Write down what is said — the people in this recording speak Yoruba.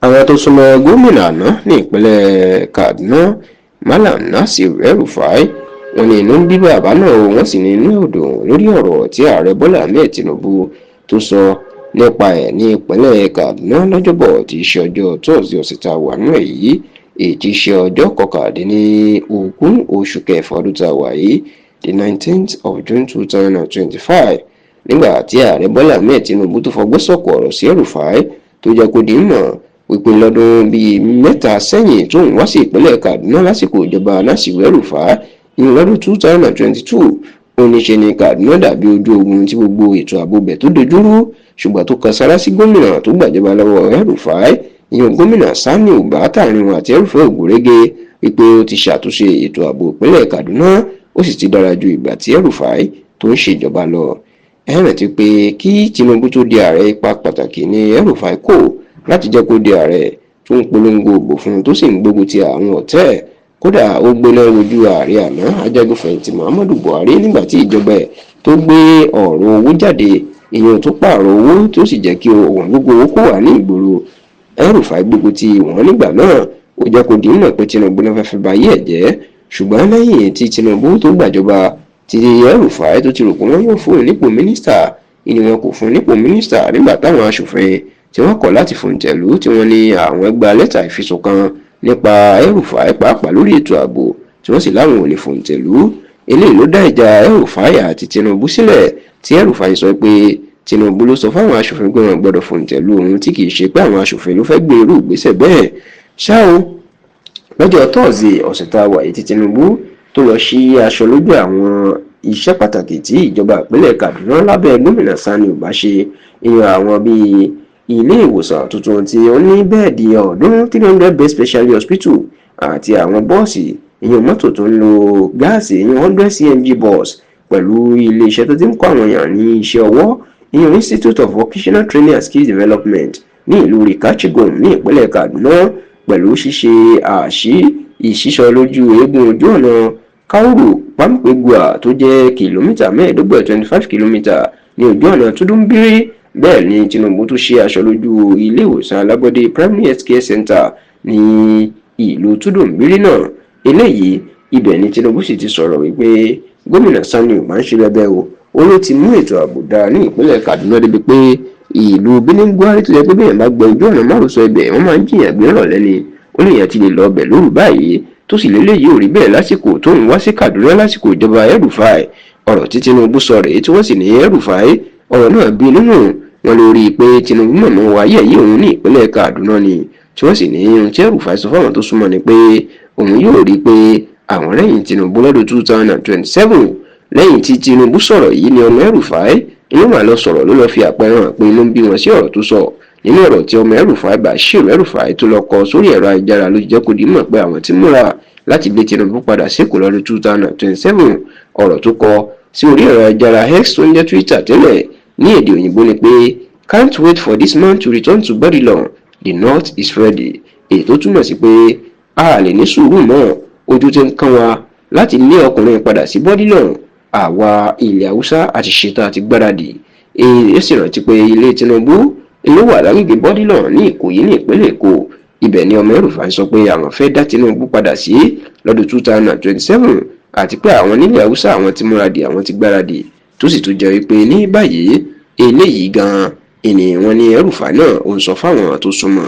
àwọn tó súnmọ́ gómìnà àná ní ìpínlẹ̀ Kaduna Malam Nasir El-Rufai wọ́n ní inú ń bí bàbá náà wọ́n sì ní inú ò dùn lórí ọ̀rọ̀ tí ààrẹ Bọ́lá Ahmed Tinubu tó sọ nípa ẹ̀ ní ìpínlẹ̀ Kaduna lọ́jọ́bọ̀ tí í ṣe ọjọ́ Thursday ọ̀sẹ̀ tá a wà nínú èyí èyí ṣe ọjọ́ kọkàndínlógún oṣù kẹfà ọdún tá a wà yìí the 19th of June 2025 nígbà tí ààrẹ Bọ́lá Ahmed Tinubu tó fọgbọ́ sọ̀kò ọ̀rọ̀ sí El-Rufai tó jẹ́ kó di mọ̀ wípé lọ́dún bíi mẹ́ta sẹ́yìn tóun wá sí ìpínlẹ̀ Kaduna lásìkò ìjọba Nasir El-Rufai ní lọ́dún 2022 ó ní ṣe ní Kaduna dàbí ojú ogun tí gbogbo ètò ààbò bẹ̀ tó dojúrú ṣùgbọ́n tó kan sára sí gómìnà tó gbàjọba lọ́wọ́ El-Rufai ìyẹn gómìnà Sani Uba tààrin àti El-Rufai ògúnrégé wípé ó ti ṣàtúnṣe ètò ààbò ìpínlẹ̀ Kaduna ó sì ti dára ju ìgbà tí El-Rufai tó ń ṣèjọba lọ. ẹ rántí pé kí Tinubu tó di ààrẹ ipa pàtàkì ní El-Rufai kò láti jẹ́ kó di ààrẹ tó ń polongo ògbò fún tó sì ń gbógun ti àwọn ọ̀tẹ̀ kódà ó gbéná wojú ààrẹ àná ajagunfẹ̀yìntì Muhammadu Buhari nígbà tí ìjọba ẹ̀ tó gbé ọ̀rọ̀ owó jáde ìyẹn tó pààrọ̀ owó tó sì jẹ́ kí òun gbogbo owó kó wà ní ìgboro. El-Rufai gbógun ti wọ́n nígbà náà ó jẹ́ kó di mọ̀ pé Tinubu ló fẹ́ẹ́ ba ayé ẹ̀ jẹ́ ṣùgbọ́n lẹ́yìn tí Tinubu tó gbàjọba ti El-Rufai tó ti rò pé wọ́n yóò fún nípò mínísítà ìní wọn kò fún nípò mínísítà nígbà táwọn aṣòfin tí wọ́n kọ̀ láti fòǹtẹ̀lú tí wọ́n ní àwọn gba lẹ́tà ìfisùn kan nípa El-Rufai pàápàá lórí ètò ààbò tí wọ́n sì láwọn ò lè fòǹtẹ̀lú. eléyìí ló dá ìjà El-Rufai àti Tinubu sílẹ̀ tí El-Rufai sọ pé Tinubu ló sọ fáwọn aṣòfin pé wọ́n gbọ́dọ̀ fòǹtẹ̀lú òun tí kìí ṣe pé àwọn aṣòfin ló fẹ́ gbé irú ìgbésẹ̀ bẹ́ẹ̀. ṣá o lọ́jọ́ Thursday ọ̀sẹ̀ tá a wà yìí tí Tinubu tó lọ sí aṣọ lójú àwọn iṣẹ́ pàtàkì tí ìjọba ìpínlẹ̀ Kaduna lábẹ́ gómìnà Sani Uba ṣe ìyẹn àwọn bíi ilé ìwòsàn tuntun tí ó ní bẹ́ẹ̀dì 300 bed specialty hospital àti àwọn bọ́ọ̀sì ìyẹn mọ́tò tó ń lo gáàsì ìyẹn 100 CNG bus pẹ̀lú iléeṣẹ́ tó ti ń kọ́ àwọn èèyàn ní iṣẹ́ ọwọ́ ìyẹn Institute of Vocational Training and Skills Development ní ìlú Rikachigom ní ìpínlẹ̀ Kaduna pẹ̀lú ṣíṣe ìṣísọ lójú eégún ojú ọ̀nà Kauru Pampegua tó jẹ́ kìlómítà 25 kìlómítà ní ojú ọ̀nà Tudunbiri. bẹ́ẹ̀ ni Tinubu tún ṣe aṣọ lójú ilé ìwòsàn alábọ́dé Primary Health Care Center ní ìlú Tudunbiri náà. eléyìí ibẹ̀ ni Tinubu sì ti sọ̀rọ̀ wípé gómìnà Sani Uba ń ṣe bẹ́bẹ́ o ó ló ti mú ètò ààbò dáa ní ìpínlẹ̀ Kaduna débi pé ìlú Birnin-Gwari tó yẹ pé bẹ́ẹ̀ bá gbẹ ojú ọ̀nà márosẹ̀ ibẹ̀ wọ́n máa ń jìyàn gbé rọ̀lẹ́ ni ó lè yàn ti lè lọ ọbẹ̀ lóru báyìí tó sì lélẹ́yìí ò rí bẹ́ẹ̀ lásìkò tó ń wá sí Kaduna lásìkò ìjọba El-Rufai. ọ̀rọ̀ tí Tinubu sọ rèé tí wọ́n sì ní El-Rufai ọ̀rọ̀ náà bí nínú wọn lórí pé Tinubu mọ̀mọ́ wáyé yìí òun ní ìpínlẹ̀ Kaduna ni tí wọ́n sì ní ohun tí El-Rufai sọ fáwọn tó súnmọ́ ni pé òun yóò rí pé àwọn lẹ́yìn Tinubu lọ́dún 2027. lẹ́yìn tí Tinubu sọ̀rọ̀ yìí ni ọmọ El-Rufai inú màá lọ sọ̀rọ̀ ló lọ́ọ́ fi àpẹẹrẹ hàn pé inú ń bí wọn sí ọ̀rọ̀ tó sọ nínú ọ̀rọ̀ tí ọmọ El-Rufai Bashir El-Rufai tó lọ kọ sórí ẹ̀rọ ayélujára ló jẹ́ kó di mọ̀ pé àwọn ti múra láti gbé Tinubu padà sípò lọ́dún 2027. ọ̀rọ̀ tó kọ sí orí ẹ̀rọ ayélujára X tó ń jẹ́ Twitter tẹ́lẹ̀ ní èdè òyìnbó ni pé can't wait for this man to return to Badilon, the north is ready. èyí tó túmọ̀ sí pé a lè ní sùúrù mọ́ ojú tí ń kán wa láti lé ọkùnrin padà sí Badilon. àwa ilẹ̀ Haúsá àti ṣetán àti gbáradì. èyí sì rántí pé ilé Tinubu ló wà lágbègbè Badilon ní Ìkòyí ní ìpínlẹ̀ Èkó. ibẹ̀ ni ọmọ El-Rufai sọ pé àwọn fẹ́ dá Tinubu padà sí lọ́dún 2027 àti pé àwọn nílẹ̀ Haúsá àwọn ti múradì àwọn ti gbáradì tó sì tún jẹ́ wípé ní báyìí eléyìí gan-an ènìyàn wọn ní El-Rufai náà ó ń sọ fáwọn tó súnmọ́.